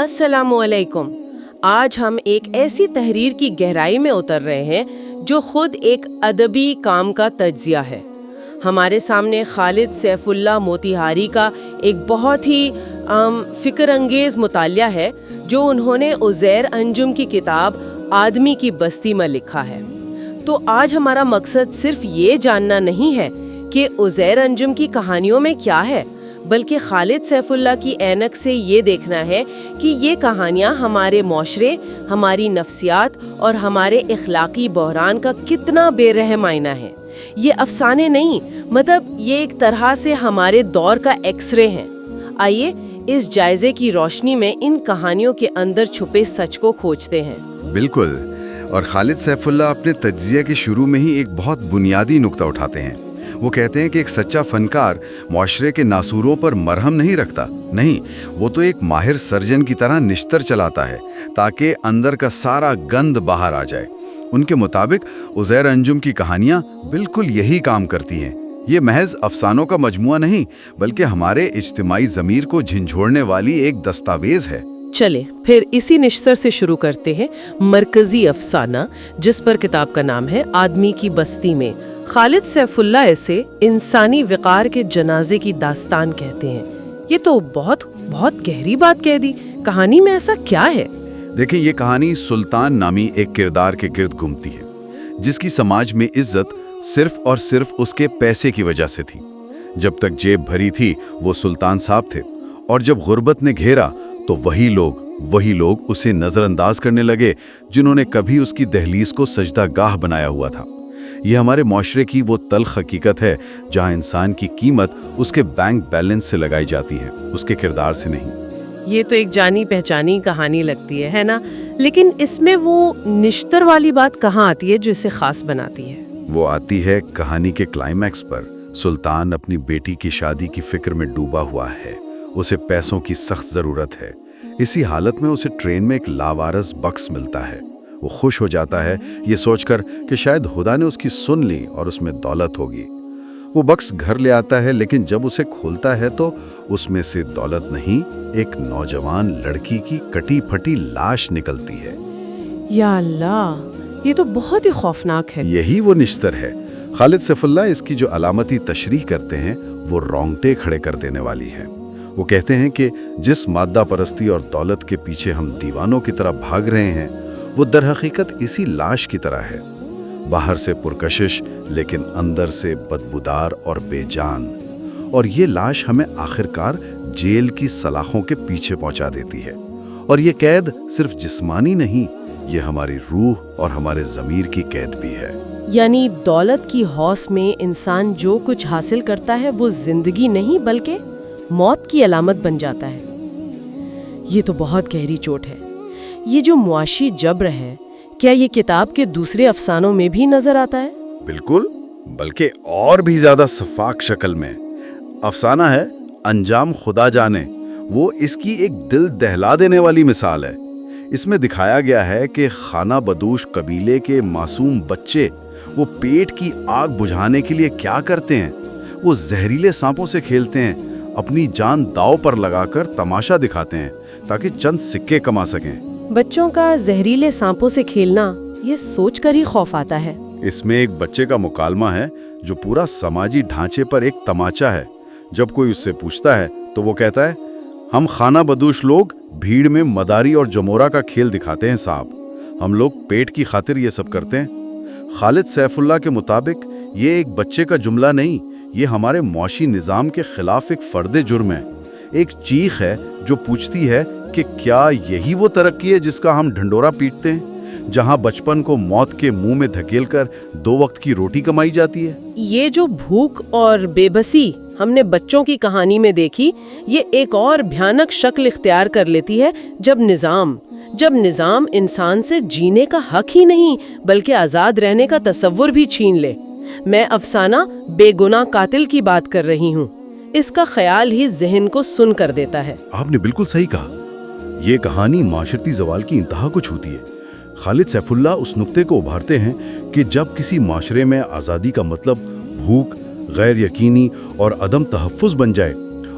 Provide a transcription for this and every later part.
السلام علیکم۔ آج ہم ایک ایسی تحریر کی گہرائی میں اتر رہے ہیں جو خود ایک ادبی کام کا تجزیہ ہے۔ ہمارے سامنے خالد سیف اللہ موتیہاری کا ایک بہت ہی فکر انگیز مطالعہ ہے جو انہوں نے عزیر انجم کی کتاب آدمی کی بستی میں لکھا ہے۔ تو آج ہمارا مقصد صرف یہ جاننا نہیں ہے کہ عزیر انجم کی کہانیوں میں کیا ہے، بلکہ خالد سیف اللہ کی اینک سے یہ دیکھنا ہے کہ یہ کہانیاں ہمارے معاشرے، ہماری نفسیات اور ہمارے اخلاقی بحران کا کتنا بے رحم آئینہ ہے۔ یہ افسانے نہیں، مطلب یہ ایک طرح سے ہمارے دور کا ایکس رے ہیں۔ آئیے اس جائزے کی روشنی میں ان کہانیوں کے اندر چھپے سچ کو کھوجتے ہیں۔ بالکل، اور خالد سیف اللہ اپنے تجزیہ کے شروع میں ہی ایک بہت بنیادی نقطہ اٹھاتے ہیں۔ وہ کہتے ہیں کہ ایک سچا فنکار معاشرے کے ناسوروں پر مرہم نہیں رکھتا، نہیں، وہ تو ایک ماہر سرجن کی طرح نشتر چلاتا ہے تاکہ اندر کا سارا گند باہر آ جائے۔ ان کے مطابق عزیر انجم کی کہانیاں بالکل یہی کام کرتی ہیں۔ یہ محض افسانوں کا مجموعہ نہیں، بلکہ ہمارے اجتماعی ضمیر کو جھنجھوڑنے والی ایک دستاویز ہے۔ چلے پھر اسی نشتر سے شروع کرتے ہیں مرکزی افسانہ، جس پر کتاب کا نام ہے آدمی کی بستی میں۔ خالد سیف اللہ اسے انسانی وقار کے جنازے کی داستان کہتے ہیں۔ یہ تو بہت گہری بات کہہ دی۔ کہانی میں ایسا کیا ہے؟ دیکھیں، یہ کہانی سلطان نامی ایک کردار کے گرد گھومتی ہے جس کی سماج میں عزت صرف اور صرف اس کے پیسے کی وجہ سے تھی۔ جب تک جیب بھری تھی وہ سلطان صاحب تھے، اور جب غربت نے گھیرا تو وہی لوگ اسے نظر انداز کرنے لگے جنہوں نے کبھی اس کی دہلیز کو سجدہ گاہ بنایا ہوا تھا۔ یہ ہمارے معاشرے کی وہ تلخ حقیقت ہے جہاں انسان کی قیمت اس کے بینک بیلنس سے لگائی جاتی ہے، اس کے کردار سے نہیں۔ یہ تو ایک جانی پہچانی کہانی لگتی ہے نا؟ لیکن اس میں وہ نشتر والی بات کہاں آتی ہے جو اسے خاص بناتی ہے؟ وہ آتی ہے کہانی کے کلائمیکس پر۔ سلطان اپنی بیٹی کی شادی کی فکر میں ڈوبا ہوا ہے، اسے پیسوں کی سخت ضرورت ہے۔ اسی حالت میں اسے ٹرین میں ایک لاوارث بکس ملتا ہے۔ وہ خوش ہو جاتا ہے یہ سوچ کر کہ شاید خدا نے اس کی سن لی اور اس میں دولت ہوگی۔ وہ بکس گھر لے آتا ہے، لیکن جب اسے کھولتا ہے تو اس میں سے دولت نہیں، ایک نوجوان لڑکی کی کٹی پھٹی لاش نکلتی ہے۔ یا اللہ، یہ تو بہت ہی خوفناک ہے۔ یہی وہ نشتر ہے۔ خالد سیف اللہ اس کی جو علامتی تشریح کرتے ہیں وہ رونگٹے کھڑے کر دینے والی ہے۔ وہ کہتے ہیں کہ جس مادہ پرستی اور دولت کے پیچھے ہم دیوانوں کی طرح بھاگ رہے ہیں وہ در حقیقت اسی لاش کی طرح ہے، باہر سے پرکشش لیکن اندر سے بدبودار اور بے جان۔ اور یہ لاش ہمیں آخرکار جیل کی سلاخوں کے پیچھے پہنچا دیتی ہے۔ اور یہ قید صرف جسمانی نہیں، یہ ہماری روح اور ہمارے ضمیر کی قید بھی ہے۔ یعنی دولت کی ہوس میں انسان جو کچھ حاصل کرتا ہے وہ زندگی نہیں بلکہ موت کی علامت بن جاتا ہے۔ یہ تو بہت گہری چوٹ ہے۔ یہ جو معاشی جبر ہے، کیا یہ کتاب کے دوسرے افسانوں میں بھی نظر آتا ہے؟ بالکل، بلکہ اور بھی زیادہ شفاف شکل میں۔ افسانہ ہے انجام خدا جانے، وہ اس کی ایک دل دہلا دینے والی مثال ہے۔ اس میں دکھایا گیا ہے کہ خانہ بدوش قبیلے کے معصوم بچے وہ پیٹ کی آگ بجھانے کے لیے کیا کرتے ہیں۔ وہ زہریلے سانپوں سے کھیلتے ہیں، اپنی جان داؤ پر لگا کر تماشا دکھاتے ہیں تاکہ چند سکے کما سکیں۔ بچوں کا زہریلے سانپوں سے کھیلنا، یہ سوچ کر ہی خوف آتا ہے۔ اس میں ایک بچے کا مکالمہ ہے جو پورا سماجی ڈھانچے پر ایک تماچا ہے۔ جب کوئی اس سے پوچھتا ہے تو وہ کہتا ہے، ہم خانہ بدوش لوگ بھیڑ میں مداری اور جمورا کا کھیل دکھاتے ہیں صاحب، ہم لوگ پیٹ کی خاطر یہ سب کرتے ہیں۔ خالد سیف اللہ کے مطابق یہ ایک بچے کا جملہ نہیں، یہ ہمارے معاشی نظام کے خلاف ایک فرد جرم ہے، ایک چیخ ہے جو پوچھتی ہے کہ کیا یہی وہ ترقی ہے جس کا ہم ڈھنڈورا پیٹتے ہیں، جہاں بچپن کو موت کے منہ میں دھکیل کر 2 وقت کی روٹی کمائی جاتی ہے۔ یہ جو بھوک اور بے بسی ہم نے بچوں کی کہانی میں دیکھی، یہ ایک اور بھیانک شکل اختیار کر لیتی ہے جب نظام انسان سے جینے کا حق ہی نہیں بلکہ آزاد رہنے کا تصور بھی چھین لے۔ میں افسانہ بے گناہ قاتل کی بات کر رہی ہوں۔ اس کا خیال ہی ذہن کو سن کر دیتا ہے۔ آپ نے بالکل صحیح کہا، یہ کہانی معاشرتی زوال کی انتہا کو چھوتی ہے۔ خالد سیف اللہ اس نقطے کو ابھارتے ہیں کہ جب کسی معاشرے میں آزادی کا مطلب بھوک، غیر یقینی اور عدم تحفظ بن جائے،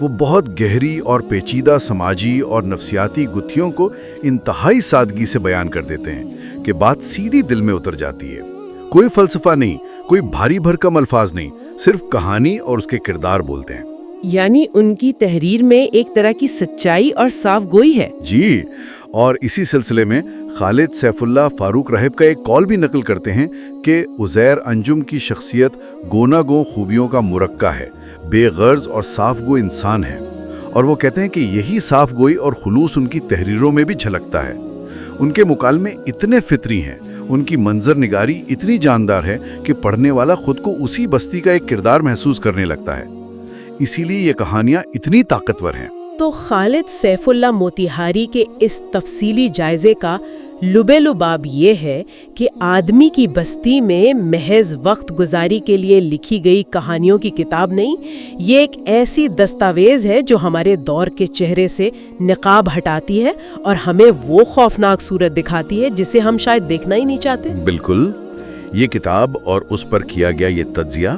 وہ بہت گہری اور پیچیدہ سماجی اور نفسیاتی گتھیوں کو انتہائی سادگی سے بیان کر دیتے ہیں کہ بات سیدھی دل میں اتر جاتی ہے۔ کوئی فلسفہ نہیں، کوئی بھاری بھرکم الفاظ نہیں، صرف کہانی اور اس کے کردار بولتے ہیں۔ یعنی ان کی تحریر میں ایک طرح کی سچائی اور صاف گوئی ہے۔ جی، اور اسی سلسلے میں خالد سیف اللہ فاروق راہب کا ایک قول بھی نقل کرتے ہیں کہ عزیر انجم کی شخصیت گونا گو خوبیوں کا مرکہ ہے، بے غرض اور صاف گو انسان ہے، اور وہ کہتے ہیں کہ یہی صاف گوئی اور خلوص ان کی تحریروں میں بھی جھلکتا ہے۔ ان کے مکالمے اتنے فطری ہیں، ان کی منظر نگاری اتنی جاندار ہے کہ پڑھنے والا خود کو اسی بستی کا ایک کردار محسوس کرنے لگتا ہے۔ اسی لیے یہ کہانیاں اتنی طاقتور ہیں۔ تو خالد سیف اللہ موتیہاری کے اس تفصیلی جائزے کا لبِ لباب یہ ہے کہ آدمی کی بستی میں محض وقت گزاری کے لیے لکھی گئی کہانیوں کی کتاب نہیں، یہ ایک ایسی دستاویز ہے جو ہمارے دور کے چہرے سے نقاب ہٹاتی ہے اور ہمیں وہ خوفناک صورت دکھاتی ہے جسے ہم شاید دیکھنا ہی نہیں چاہتے۔ بالکل، یہ کتاب اور اس پر کیا گیا یہ تجزیہ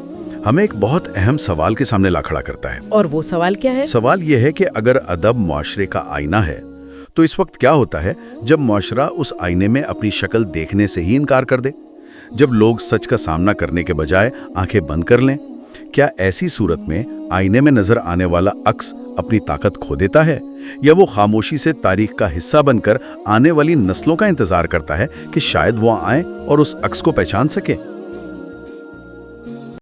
ہمیں ایک بہت اہم سوال کے سامنے لا کھڑا کرتا ہے۔ اور وہ سوال کیا ہے؟ سوال یہ ہے کہ اگر ادب معاشرے کا آئینہ ہے تو اس وقت کیا ہوتا ہے جب معاشرہ اس آئینے میں اپنی شکل دیکھنے سے ہی انکار کر دے، جب لوگ سچ کا سامنا کرنے کے بجائے آنکھیں بند کر لیں؟ کیا ایسی صورت میں آئینے میں نظر آنے والا عکس اپنی طاقت کھو دیتا ہے، یا وہ خاموشی سے تاریخ کا حصہ بن کر آنے والی نسلوں کا انتظار کرتا ہے کہ شاید وہ آئیں اور اس عکس کو پہچان سکیں؟